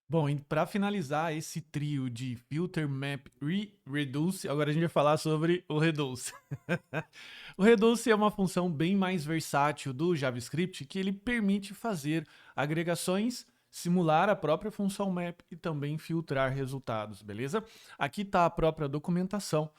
Bom, e para finalizar esse trio de filter, map e reduce, agora a gente vai falar sobre o reduce. O reduce é uma função bem mais versátil do JavaScript que ele permite fazer agregações, simular a própria função map e também filtrar resultados, beleza? Aqui está a própria documentação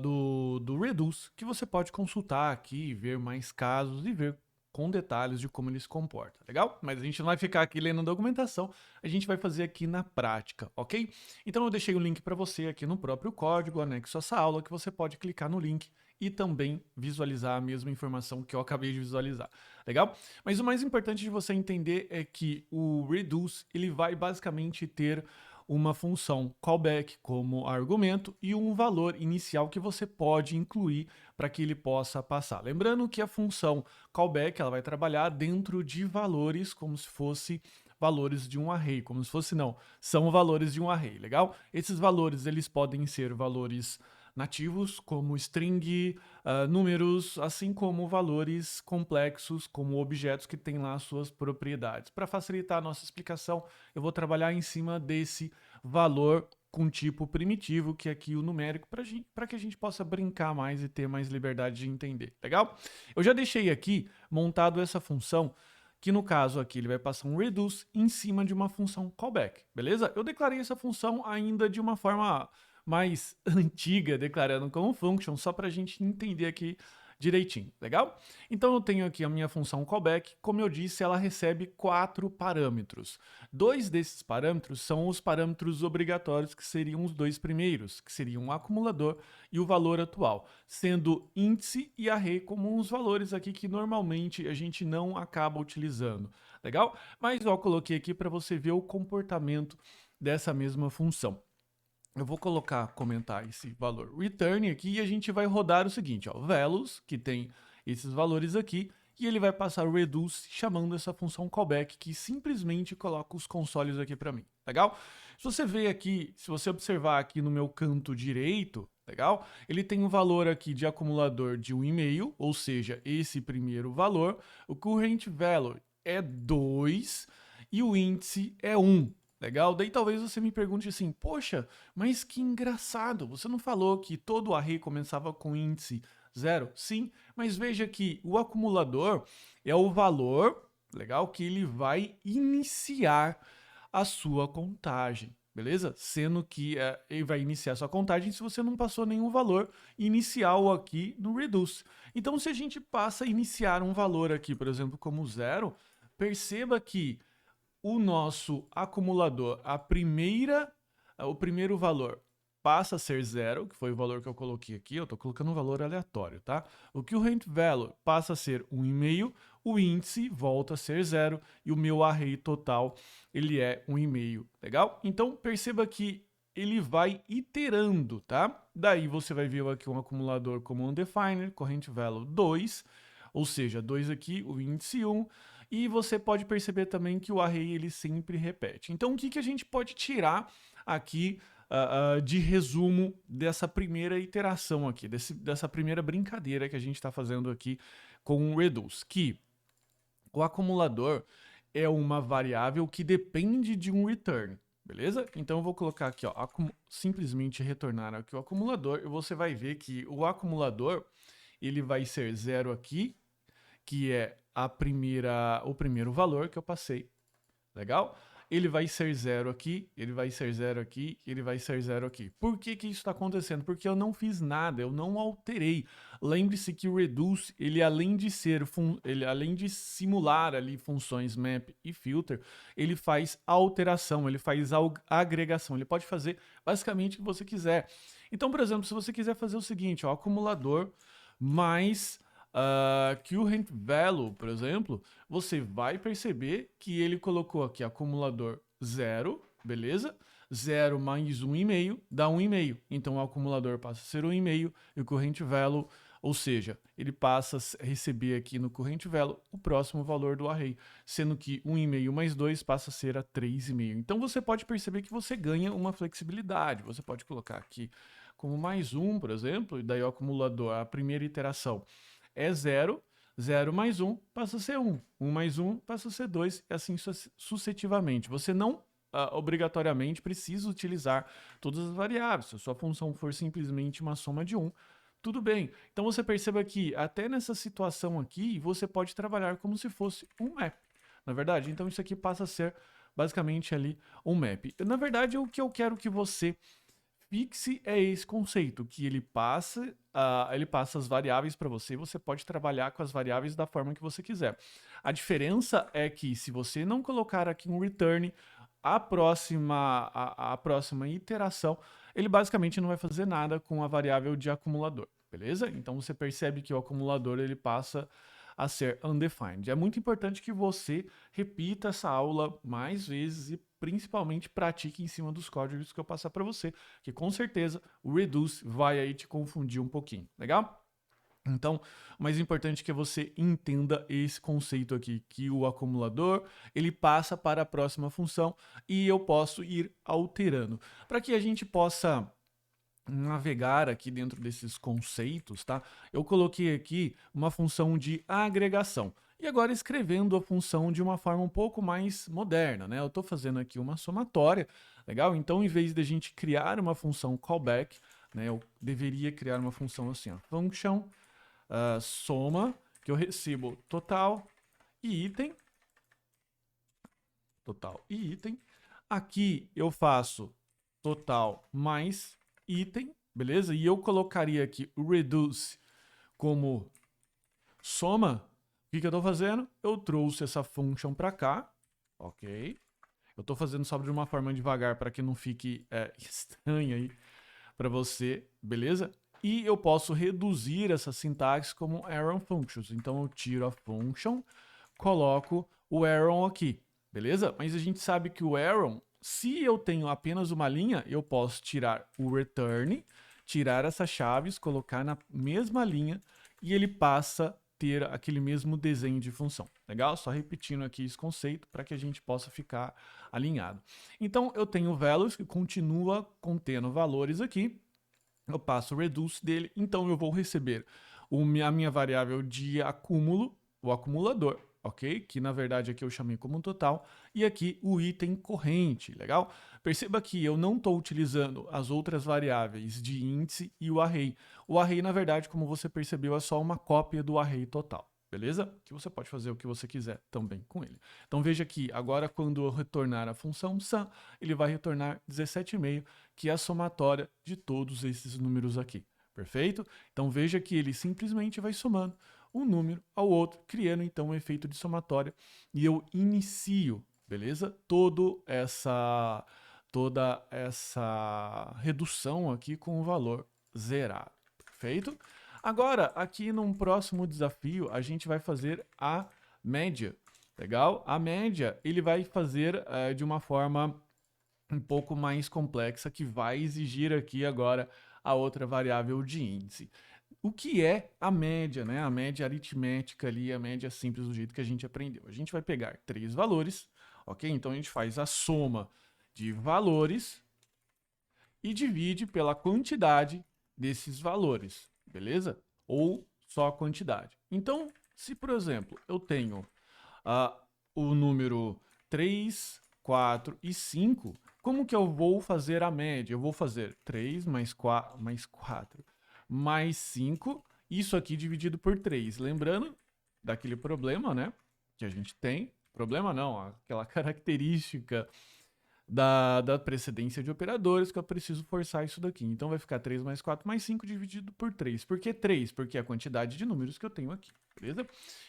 do Reduce, que você pode consultar aqui, ver mais casos e ver com detalhes de como ele se comporta, legal? Mas a gente não vai ficar aqui lendo a documentação, a gente vai fazer aqui na prática, ok? Então eu deixei o link para você aqui no próprio código anexo a essa aula, que você pode clicar no link e também visualizar a mesma informação que eu acabei de visualizar, legal? Mas o mais importante de você entender é que o Reduce, ele vai basicamente ter uma função callback como argumento e um valor inicial que você pode incluir para que ele possa passar. Lembrando que a função callback ela vai trabalhar dentro de valores como se fosse valores de um array, como se fosse não, são valores de um array, legal? Esses valores eles podem ser valores nativos, como string, números, assim como valores complexos, como objetos que têm lá suas propriedades. Para facilitar a nossa explicação, eu vou trabalhar em cima desse valor com tipo primitivo, que é aqui o numérico, para que a gente possa brincar mais e ter mais liberdade de entender, legal? Eu já deixei aqui montado essa função, que no caso aqui ele vai passar um reduce em cima de uma função callback, beleza? Eu declarei essa função ainda de uma forma mais antiga, declarando como function, só para a gente entender aqui direitinho, legal? Então eu tenho aqui a minha função callback, como eu disse, ela recebe 4 parâmetros. Dois desses parâmetros são os parâmetros obrigatórios, que seriam os dois primeiros, que seriam o acumulador e o valor atual, sendo índice e array como uns valores aqui que normalmente a gente não acaba utilizando, legal? Mas eu coloquei aqui para você ver o comportamento dessa mesma função. Eu vou comentar esse valor return aqui e a gente vai rodar o seguinte, ó, values, que tem esses valores aqui, e ele vai passar o reduce chamando essa função callback que simplesmente coloca os consoles aqui para mim, legal? Se você ver aqui, se você observar aqui no meu canto direito, legal? Ele tem um valor aqui de acumulador de 1,5, ou seja, esse primeiro valor, o current value é 2 e o índice é 1. Legal? Daí talvez você me pergunte assim, poxa, mas que engraçado, você não falou que todo array começava com índice 0? Sim, mas veja que o acumulador é o valor, legal, que ele vai iniciar a sua contagem, beleza? Sendo que ele vai iniciar a sua contagem se você não passou nenhum valor inicial aqui no reduce. Então, se a gente passa a iniciar um valor aqui, por exemplo, como 0, perceba que o nosso acumulador, o primeiro valor passa a ser 0, que foi o valor que eu coloquei aqui, eu estou colocando um valor aleatório, tá? O current value passa a ser 1,5, o índice volta a ser 0 e o meu array total ele é 1,5, legal? Então perceba que ele vai iterando, tá? Daí você vai ver aqui um acumulador como undefined, current value 2, ou seja, 2 aqui, o índice 1, e você pode perceber também que o array ele sempre repete. Então, o que a gente pode tirar aqui de resumo dessa primeira iteração aqui, dessa primeira brincadeira que a gente está fazendo aqui com o reduce? Que o acumulador é uma variável que depende de um return, beleza? Então eu vou colocar aqui, ó, simplesmente retornar aqui o acumulador, e você vai ver que o acumulador ele vai ser 0 aqui, que é o primeiro valor que eu passei, legal? Ele vai ser 0 aqui, ele vai ser 0 aqui, ele vai ser 0 aqui. Por que isso está acontecendo? Porque eu não fiz nada, eu não alterei. Lembre-se que o reduce, ele além de simular ali funções map e filter, ele faz alteração, ele faz agregação, ele pode fazer basicamente o que você quiser. Então, por exemplo, se você quiser fazer o seguinte, ó, acumulador mais current value, por exemplo, você vai perceber que ele colocou aqui acumulador 0, beleza? 0 mais 1,5 dá 1,5. Então o acumulador passa a ser 1,5 e o current value, ou seja, ele passa a receber aqui no current value o próximo valor do array, sendo que 1,5 mais 2 passa a ser a 3,5. Então você pode perceber que você ganha uma flexibilidade. Você pode colocar aqui como mais 1, por exemplo, e daí o acumulador, a primeira iteração é 0, 0 mais 1 passa a ser 1, 1 mais 1 passa a ser 2, e assim sucessivamente. Você não obrigatoriamente precisa utilizar todas as variáveis. Se a sua função for simplesmente uma soma de 1, tudo bem. Então você perceba que até nessa situação aqui, você pode trabalhar como se fosse um map, na verdade. Então isso aqui passa a ser basicamente ali um map. Na verdade, o que eu quero que você fixe é esse conceito, que ele passa as variáveis para você, você pode trabalhar com as variáveis da forma que você quiser. A diferença é que se você não colocar aqui um return, a próxima iteração, ele basicamente não vai fazer nada com a variável de acumulador, beleza? Então você percebe que o acumulador ele passa a ser undefined. É muito importante que você repita essa aula mais vezes e principalmente pratique em cima dos códigos que eu passar para você, que com certeza o reduce vai aí te confundir um pouquinho, legal? Então, o mais importante é que você entenda esse conceito aqui, que o acumulador, ele passa para a próxima função e eu posso ir alterando. Para que a gente possa navegar aqui dentro desses conceitos, tá? Eu coloquei aqui uma função de agregação. E agora escrevendo a função de uma forma um pouco mais moderna, né? Eu estou fazendo aqui uma somatória, legal? Então, em vez de a gente criar uma função callback, né? Eu deveria criar uma função assim, ó, function soma, que eu recebo total e item. Total e item. Aqui eu faço total mais item, beleza? E eu colocaria aqui o reduce como soma. O que eu estou fazendo? Eu trouxe essa function para cá, ok? Eu estou fazendo só de uma forma devagar para que não fique estranho aí para você, beleza? E eu posso reduzir essa sintaxe como arrow functions. Então eu tiro a function, coloco o arrow aqui, beleza? Mas a gente sabe que o arrow, se eu tenho apenas uma linha, eu posso tirar o return, tirar essas chaves, colocar na mesma linha e ele passa a ter aquele mesmo desenho de função. Legal? Só repetindo aqui esse conceito para que a gente possa ficar alinhado. Então eu tenho values que continua contendo valores aqui. Eu passo o reduce dele, então eu vou receber a minha variável de acúmulo, o acumulador, ok? Que na verdade aqui eu chamei como total, e aqui o item corrente, legal? Perceba que eu não estou utilizando as outras variáveis de índice e o array. O array, na verdade, como você percebeu, é só uma cópia do array total. Beleza? Que você pode fazer o que você quiser também com ele. Então veja que agora quando eu retornar a função sum, ele vai retornar 17,5, que é a somatória de todos esses números aqui. Perfeito? Então veja que ele simplesmente vai somando um número ao outro, criando então um efeito de somatória. E eu inicio, beleza? Toda essa redução aqui com o valor zerado. Perfeito? Agora, aqui num próximo desafio, a gente vai fazer a média, legal? A média, ele vai fazer de uma forma um pouco mais complexa, que vai exigir aqui agora a outra variável de índice. O que é a média, né? A média aritmética ali, a média simples do jeito que a gente aprendeu. A gente vai pegar 3 valores, ok? Então a gente faz a soma de valores e divide pela quantidade desses valores, beleza? Ou só a quantidade. Então, se por exemplo eu tenho o número 3, 4 e 5, como que eu vou fazer a média? Eu vou fazer 3 mais 4 mais 5, isso aqui dividido por 3. Lembrando daquele problema, né? Que a gente tem. Problema não, aquela característica da precedência de operadores que eu preciso forçar isso daqui. Então vai ficar 3 mais 4 mais 5 dividido por 3. Por que 3? Porque é a quantidade de números que eu tenho aqui, beleza?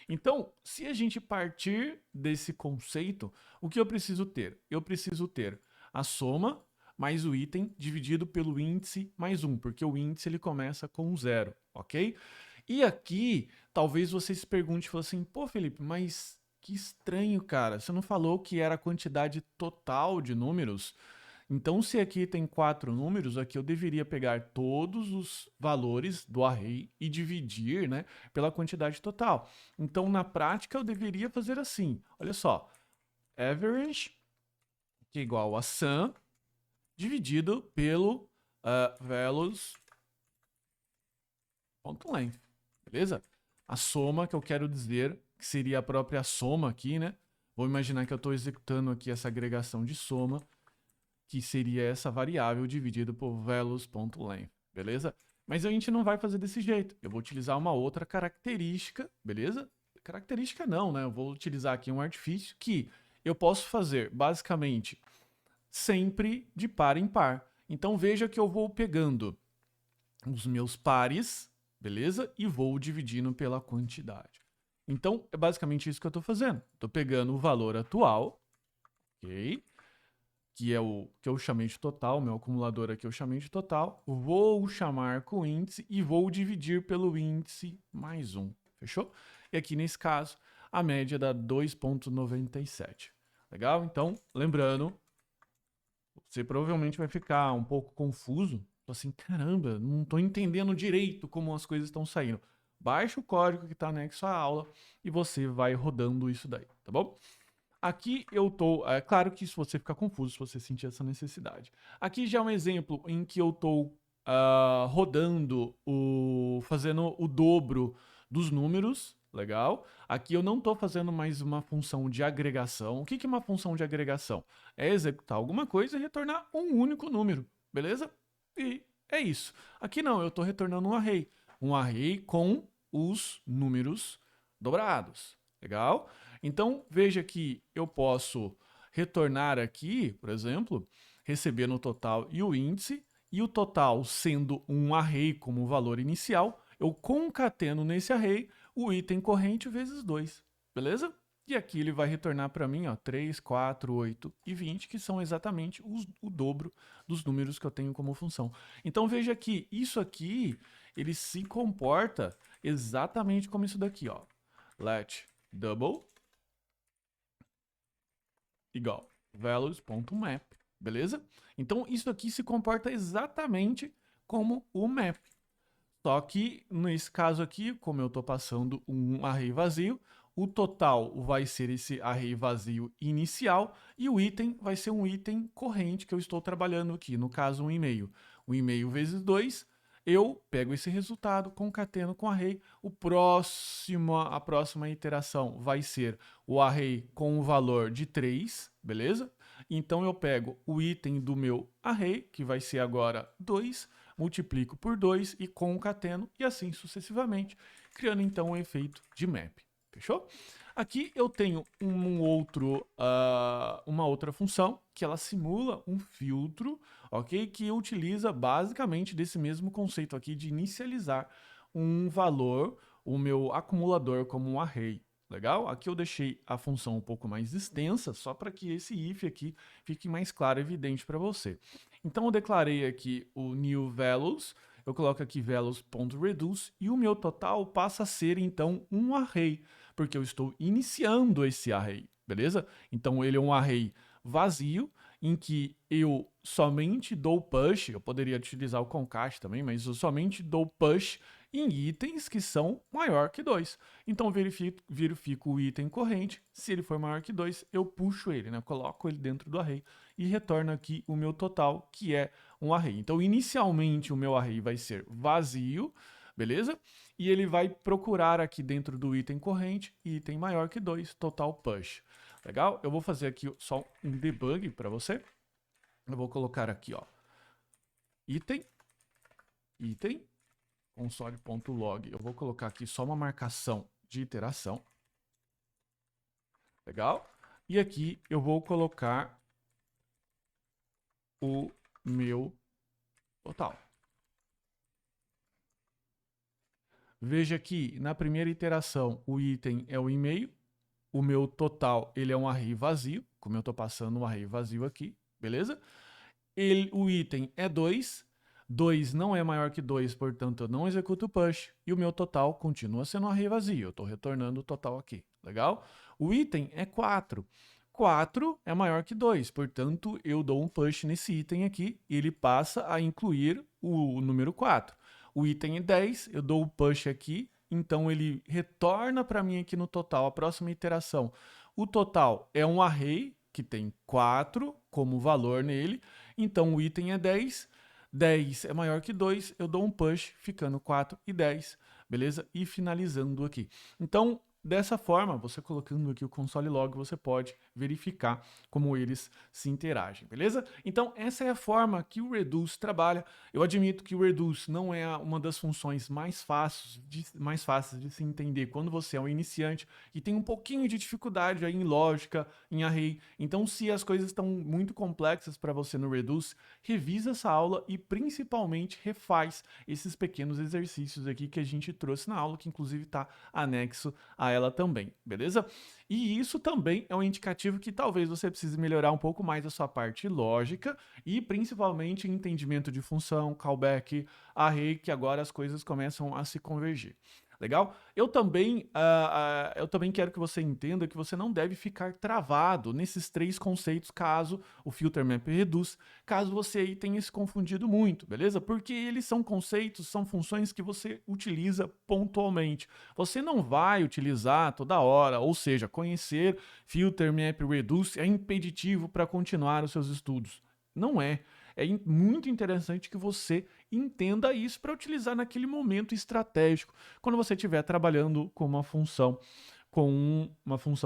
Então, se a gente partir desse conceito, o que eu preciso ter? Eu preciso ter a soma mais o item dividido pelo índice mais 1, porque o índice ele começa com 0, ok? E aqui, talvez você se pergunte e fale assim, pô, Felipe, mas que estranho, cara. Você não falou que era a quantidade total de números? Então, se aqui tem 4 números, aqui eu deveria pegar todos os valores do array e dividir, né, pela quantidade total. Então, na prática, eu deveria fazer assim. Olha só. Average, que é igual a sum, dividido pelo values.length. Beleza? A soma que eu quero dizer que seria a própria soma aqui, né? Vou imaginar que eu estou executando aqui essa agregação de soma que seria essa variável dividida por values.length, beleza? Mas a gente não vai fazer desse jeito. Eu vou utilizar uma outra característica, beleza? Característica não, né? Eu vou utilizar aqui um artifício que eu posso fazer, basicamente, sempre de par em par. Então, veja que eu vou pegando os meus pares, beleza? E vou dividindo pela quantidade. Então, é basicamente isso que eu estou fazendo. Estou pegando o valor atual, ok? Que é o que eu chamei de total, meu acumulador aqui eu chamei de total. Vou chamar com índice e vou dividir pelo índice mais 1, fechou? E aqui nesse caso, a média dá 2,97. Legal? Então, lembrando, você provavelmente vai ficar um pouco confuso. Assim, caramba, não estou entendendo direito como as coisas estão saindo. Baixa o código que está anexo à aula e você vai rodando isso daí, tá bom? Aqui eu estou, é claro que se você ficar confuso, se você sentir essa necessidade. Aqui já é um exemplo em que eu estou rodando, fazendo o dobro dos números, legal? Aqui eu não estou fazendo mais uma função de agregação. O que é uma função de agregação? É executar alguma coisa e retornar um único número, beleza? E é isso. Aqui não, eu estou retornando um array com os números dobrados, legal? Então, veja que eu posso retornar aqui, por exemplo, recebendo o total e o índice, e o total sendo um array como valor inicial, eu concateno nesse array o item corrente vezes 2, beleza? E aqui ele vai retornar para mim, ó, 3, 4, 8 e 20, que são exatamente o dobro dos números que eu tenho como função. Então, veja que isso aqui, ele se comporta exatamente como isso daqui, ó. Let double igual values.map, beleza? Então, isso aqui se comporta exatamente como o map. Só que, nesse caso aqui, como eu estou passando um array vazio, o total vai ser esse array vazio inicial e o item vai ser um item corrente que eu estou trabalhando aqui, no caso um e-mail. Um e-mail vezes 2, eu pego esse resultado, concateno com o array. A próxima iteração vai ser o array com o valor de 3, beleza? Então eu pego o item do meu array, que vai ser agora 2, multiplico por 2 e concateno, e assim sucessivamente, criando então um efeito de map. Fechou? Aqui eu tenho uma outra função que ela simula um filtro, ok? Que utiliza basicamente desse mesmo conceito aqui de inicializar um valor, o meu acumulador como um array. Legal? Aqui eu deixei a função um pouco mais extensa, só para que esse if aqui fique mais claro e evidente para você. Então eu declarei aqui o new values, eu coloco aqui values.reduce e o meu total passa a ser então um array, porque eu estou iniciando esse array, beleza? Então ele é um array vazio, em que eu somente dou push, eu poderia utilizar o concat também, mas eu somente dou push em itens que são maior que 2. Então verifico o item corrente, se ele for maior que 2, eu puxo ele, né? Coloco ele dentro do array e retorno aqui o meu total, que é um array. Então inicialmente o meu array vai ser vazio, beleza? E ele vai procurar aqui dentro do item corrente, item maior que 2, total push. Legal? Eu vou fazer aqui só um debug para você. Eu vou colocar aqui, ó, item, console.log. Eu vou colocar aqui só uma marcação de iteração. Legal? E aqui eu vou colocar o meu total. Veja que na primeira iteração o item é o e-mail, o meu total ele é um array vazio, como eu estou passando um array vazio aqui, beleza? O item é 2, 2 não é maior que 2, portanto eu não executo o push, e o meu total continua sendo um array vazio, eu estou retornando o total aqui, legal? O item é 4, 4 é maior que 2, portanto eu dou um push nesse item aqui, e ele passa a incluir o número 4. O item é 10, eu dou o push aqui, então ele retorna para mim aqui no total, a próxima iteração. O total é um array que tem 4 como valor nele, então o item é 10, 10 é maior que 2, eu dou um push, ficando 4 e 10, beleza? E finalizando aqui. Então, dessa forma, você colocando aqui o console log, você pode verificar como eles se interagem, beleza? Então, essa é a forma que o Reduce trabalha. Eu admito que o Reduce não é uma das funções mais fáceis de se entender quando você é um iniciante e tem um pouquinho de dificuldade aí em lógica, em array. Então, se as coisas estão muito complexas para você no Reduce, revisa essa aula e principalmente refaz esses pequenos exercícios aqui que a gente trouxe na aula, que inclusive está anexo a ela também, beleza? E isso também é um indicativo que talvez você precise melhorar um pouco mais a sua parte lógica e principalmente entendimento de função, callback, array, que agora as coisas começam a se convergir. Legal? Eu também quero que você entenda que você não deve ficar travado nesses três conceitos caso o filter map reduce, caso você aí tenha se confundido muito, beleza? Porque eles são conceitos, são funções que você utiliza pontualmente. Você não vai utilizar toda hora, ou seja, conhecer filter map reduce é impeditivo para continuar os seus estudos. Não é. É muito interessante que você entenda isso para utilizar naquele momento estratégico, quando você estiver trabalhando com uma função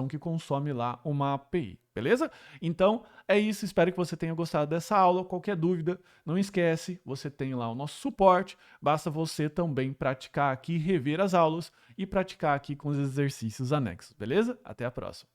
que consome lá uma API, beleza? Então, é isso, espero que você tenha gostado dessa aula. Qualquer dúvida, não esquece, você tem lá o nosso suporte, basta você também praticar aqui, rever as aulas e praticar aqui com os exercícios anexos, beleza? Até a próxima.